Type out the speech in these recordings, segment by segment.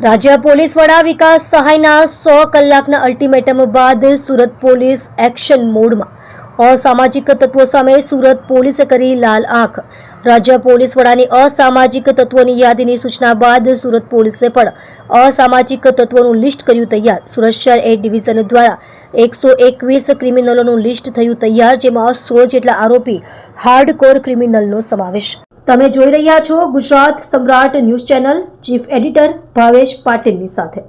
રાજ્ય પોલીસ વડા વિકાસ સહાયના 100 કલાકના અલ્ટિમેટમ બાદ સુરત પોલીસ એક્શન મોડમાં અસામાજિક તત્વો સામે સુરત પોલીસે કરી લાલ આંખ। રાજ્ય પોલીસ વડાની અસામાજિક તત્વોની યાદીની સૂચના બાદ સુરત પોલીસે પણ અસામાજિક તત્વોનું લિસ્ટ કર્યું તૈયાર। સુરત શહેર એ ડિવિઝન દ્વારા 121 ક્રિમિનલોનું લિસ્ટ થયું તૈયાર, જેમાં 16 જેટલા આરોપી હાર્ડકોર ક્રિમિનલનો સમાવેશ। તમે જોઈ રહ્યા છો ગુજરાત સમ્રાટ news channel. Chief editor Bhavesh પાટીલની સાથે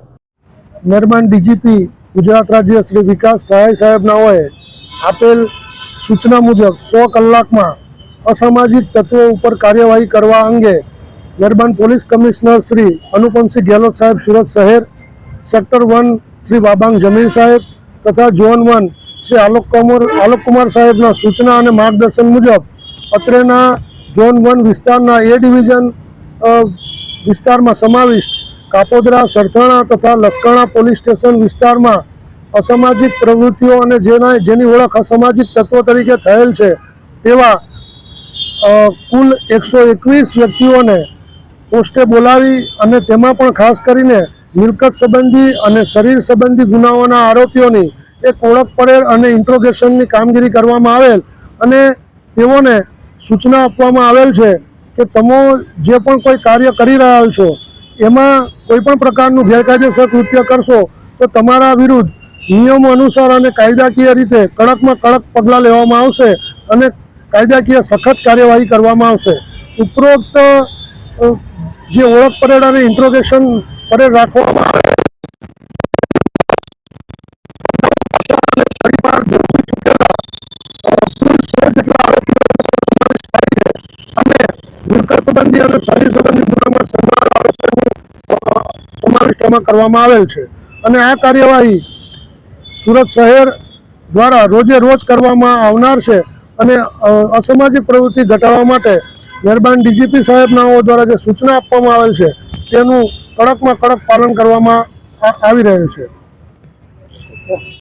મહેરબાન ડીજીપી ગુજરાત રાજ્ય શ્રી વિકાસ સહાય સાહેબનાઓએ આપેલ સૂચના મુજબ 100 કલાકમાં અસામાજિક તત્વો ઉપર કાર્યવાહી કરવા અંગે મહેરબાન પોલીસ કમિશનર શ્રી અનુપમસિંહ ગેહલોત સાહેબ સુરત શહેર, સેક્ટર 1 શ્રી બાબાંગ જમીર સાહેબ તથા ઝોન 1 શ્રી આલોક કુમાર સાહેબના સૂચના અને માર્ગદર્શન મુજબ અત્રેના ઝોન 1 વિસ્તારના એ ડિવિઝન વિસ્તારમાં સમાવિષ્ટ કાપોદરા, સરથાણા તથા લસકાણા પોલીસ સ્ટેશન વિસ્તારમાં અસામાજિક પ્રવૃત્તિઓ અને જેની ઓળખ અસામાજિક તત્વો તરીકે થયેલ છે તેવા કુલ 121 વ્યક્તિઓને પોસ્ટે બોલાવી અને તેમાં પણ ખાસ કરીને મિલકત સંબંધી અને શરીર સંબંધી ગુનાઓના આરોપીઓની એક ઓળખ પડેલ અને ઇન્ટ્રોગેશનની કામગીરી કરવામાં આવેલ અને તેઓને સૂચના આપવામાં આવેલ છે કે તમે જે પણ કોઈ કાર્ય કરી રહ્યા છો એમાં કોઈ પણ પ્રકારનું ગેરકાયદેસર કૃત્ય કરશો તો તમારા વિરુદ્ધ નિયમો અનુસાર અને કાયદાકીય રીતે કડકમાં કડક પગલાં લેવામાં આવશે અને કાયદાકીય સખત કાર્યવાહી કરવામાં આવશે। ઉપરોક્ત જે ઓળખ પરેડ અને ઇન્ટ્રોગેશન પરેડ રાખવામાં આવે સંબંધી અને શરીર સંબંધી ગુનામાં સમાવિષ્ટ કરવામાં આવેલ છે અને આ કાર્યવાહી સુરત શહેર દ્વારા રોજે રોજ કરવામાં આવનાર છે અને અસામાજિક પ્રવૃત્તિ ઘટાડવા માટે મહેરબાન ડીજીપી સાહેબનાઓ દ્વારા જે સૂચના આપવામાં આવેલ છે તેનું કડકમાં કડક પાલન કરવામાં આવી રહેલ છે।